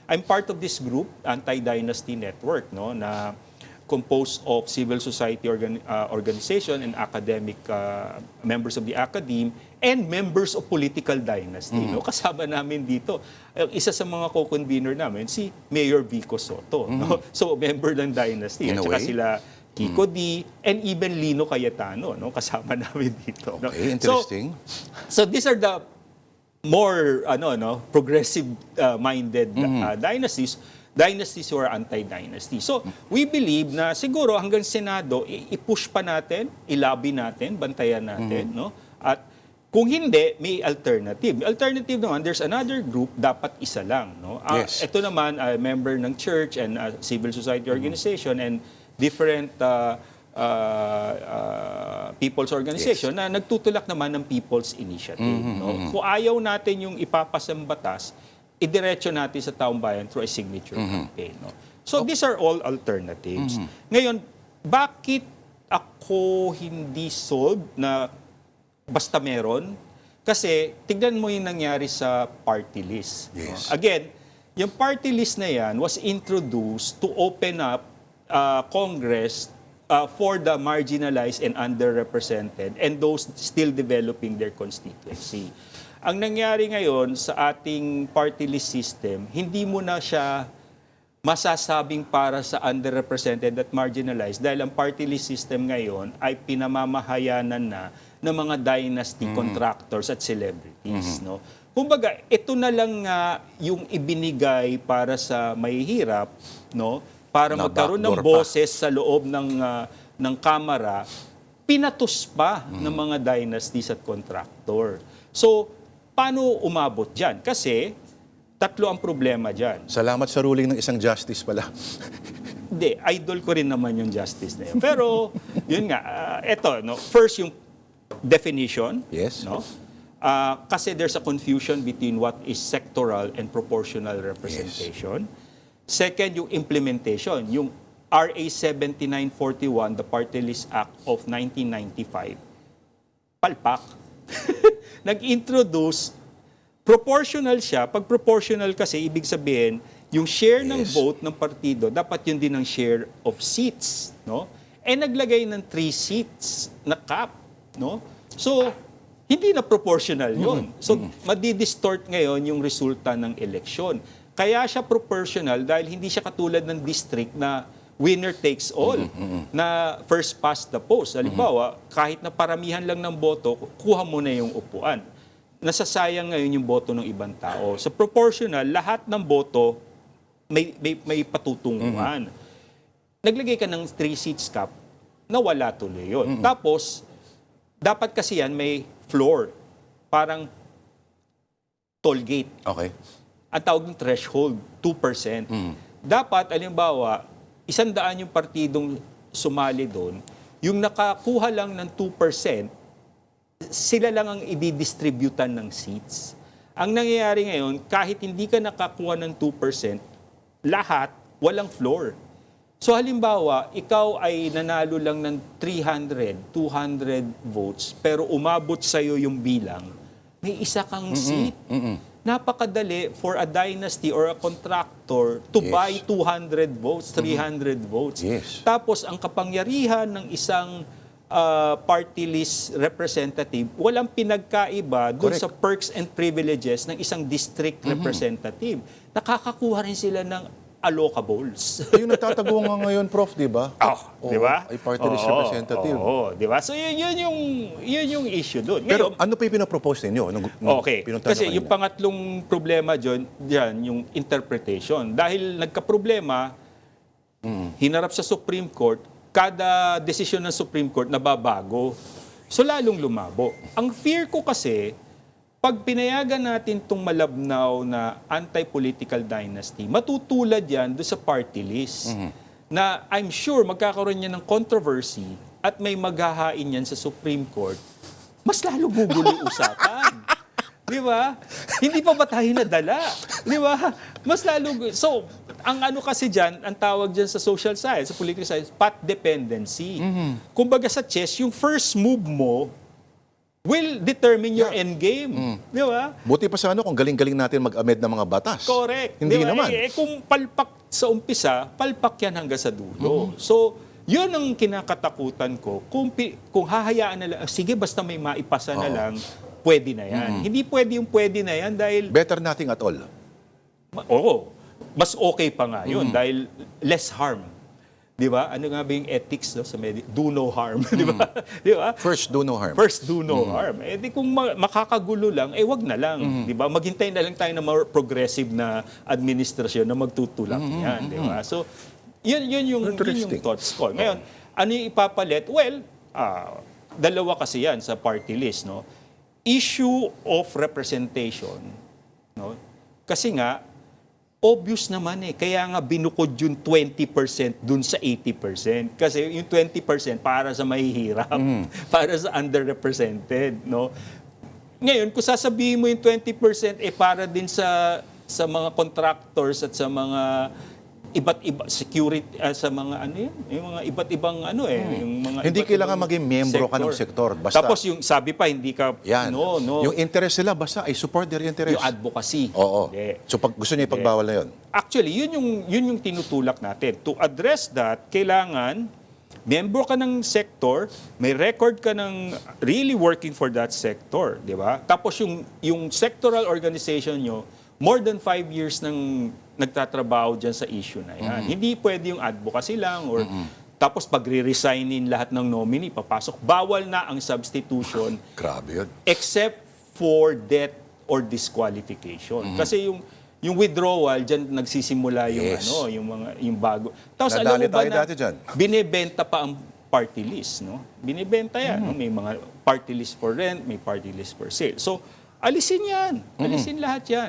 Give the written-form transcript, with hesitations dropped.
I'm part of this group, Anti-Dynasty Network, no, na composed of civil society organization and academic members of the academe and members of political dynasty. No? Kasama namin dito. Isa sa mga co-convener namin, si Mayor Vico Soto. No? So, member ng dynasty. At saka sila Kiko D, and even Lino Cayetano, no? Kasama namin dito. No? Okay, interesting. So these are the more progressive minded dynasties who are anti-dynasty. So we believe na siguro hanggang Senado i-push pa natin, i-lobby natin, bantayan natin, no? At kung hindi, may alternative. Alternative naman, there's another group, dapat isa lang, no? Yes. Ito naman, member ng church and civil society organization and different people's organization na nagtutulak naman ng People's Initiative. No? Kung ayaw natin yung ipapasang batas, idiretso natin sa taong bayan through a signature campaign. No? So these are all alternatives. Ngayon, bakit ako hindi sold na basta meron? Kasi tignan mo yung nangyari sa party list. Yes. No? Again, yung party list na yan was introduced to open up Congress for the marginalized and underrepresented and those still developing their constituency. Ang nangyari ngayon sa ating party list system, hindi mo na siya masasabing para sa underrepresented at marginalized dahil ang party list system ngayon ay pinamamahayanan na ng mga dynasty contractors at celebrities. No? Kumbaga, ito na lang yung ibinigay para sa mahihirap, no? Para magkaroon ng boses sa loob ng Kamara, pinatos pa ng mga dynasties at contractor. So, paano umabot dyan? Kasi, tatlo ang problema dyan. Salamat sa ruling ng isang justice pala. Hindi, idol ko rin naman yung justice na yun. Pero, yun nga, eto, no? First, yung definition. Yes. No? Kasi there's a confusion between what is sectoral and proportional representation. Yes. Second, yung implementation, yung RA 7941, the Party List Act of 1995, palpak. Nag-introduce, proportional siya. Pag proportional kasi, ibig sabihin, yung share ng vote ng partido, dapat yun din ang share of seats. No? Naglagay ng 3 seats na cap. No? So, hindi na proportional yun. So, madi-distort ngayon yung resulta ng eleksyon. Kaya siya proportional dahil hindi siya katulad ng district na winner takes all, na first past the post. Halimbawa, kahit na paramihan lang ng boto, kuha mo na yung upuan. Nasasayang ngayon yung boto ng ibang tao. Sa proportional, lahat ng boto may patutunguhan. Naglagay ka ng 3 seats cap, nawala tuloy yun. Tapos, dapat kasi yan may floor, parang toll gate. Okay. Ang tawag ng threshold, 2%. Dapat, alimbawa, 100 yung partidong sumali doon, yung nakakuha lang ng 2%, sila lang ang i-distributan ng seats. Ang nangyayari ngayon, kahit hindi ka nakakuha ng 2%, lahat, walang floor. So halimbawa, ikaw ay nanalo lang ng 300, 200 votes, pero umabot sa'yo yung bilang, may isa kang seat. Napakadali for a dynasty or a contractor to buy 200 votes, 300 votes. Yes. Tapos ang kapangyarihan ng isang party list representative, walang pinagkaiba doon sa perks and privileges ng isang district representative. Nakakakuha rin sila ng allocables. Yung nagtatago nga ngayon, Prof, di ba? Di ba? Ay party list representative. Di ba? So yun yung issue doon. Pero ano pa yung pinapropose ninyo? Okay. Kasi yung pangatlong problema dyan, yung interpretation. Dahil nagka-problema, hinarap sa Supreme Court, kada desisyon ng Supreme Court nababago. So lalong lumabo. Ang fear ko kasi, pag pinayagan natin itong malabnaw na anti-political dynasty, matutulad yan doon sa party list. Na I'm sure magkakaroon yan ng controversy at may maghahain yan sa Supreme Court, mas lalo gugulo yung usapan. Di ba? Hindi pa ba tayo nadala? Di ba? Mas lalo... So, ang ano kasi dyan, ang tawag dyan sa social science, sa political science, path dependency. Kumbaga sa chess, yung first move mo, will determine your end game. Di ba? Buti pa sa kung galing-galing natin mag-amend ng mga batas. Correct. Hindi Di ba? naman. Kung palpak sa umpisa, palpak yan hanggang sa dulo. So, yun ang kinakatakutan ko. Kung hahayaan na lang, sige, basta may maipasa na lang, pwede na yan. Hindi pwede yung pwede na yan dahil, Better nothing at all. mas okay pa nga yun dahil less harm. Di ba? Ano nga ba yung ethics no, sa do no harm. Di ba? Di ba? First, do no harm. First, do no harm. Eh di kung makakagulo lang, wag na lang. Di ba? Maghintay na lang tayo ng more progressive na administrasyon na magtutulak yan. Di ba? So, yun yung thoughts ko. Ngayon, ano yung ipapalit? Well, dalawa kasi yan sa party list. No? Issue of representation. No? Kasi nga, obvious naman kaya nga binukod yung 20% dun sa 80%. Kasi yung 20% para sa mahihirap, para sa underrepresented, no? Ngayon, kung sasabihin mo yung 20%, para din sa mga contractors at sa mga iba't iba security sa mga ano yan, yung mga iba't ibang yung mga Hindi iba't kailangan ibang maging miyembro ka ng sektor. Basta, Tapos yung sabi pa hindi ka yan. no. Yung interest nila, basta I support their interest. Yung advocacy. Oo. Hindi. So pag gusto niya ipagbawal na yun. Actually, yun yung tinutulak natin. To address that, kailangan member ka ng sector, may record ka ng really working for that sector, di ba? Tapos yung sectoral organization nyo, more than 5 years nang nagtatrabaho dyan sa issue na yan. Hindi pwede yung advocacy lang or tapos pagre-resignin lahat ng nominee, papasok. Bawal na ang substitution Grabe yun. except for death or disqualification. Kasi yung withdrawal diyan nagsisimula yung Yes. yung bago. Tapos Nadali alam mo ba tayo na dati dyan. binebenta pa ang party list, no? Binebenta yan, no? May mga party list for rent, may party list for sale. So alisin yan. Alisin lahat yan.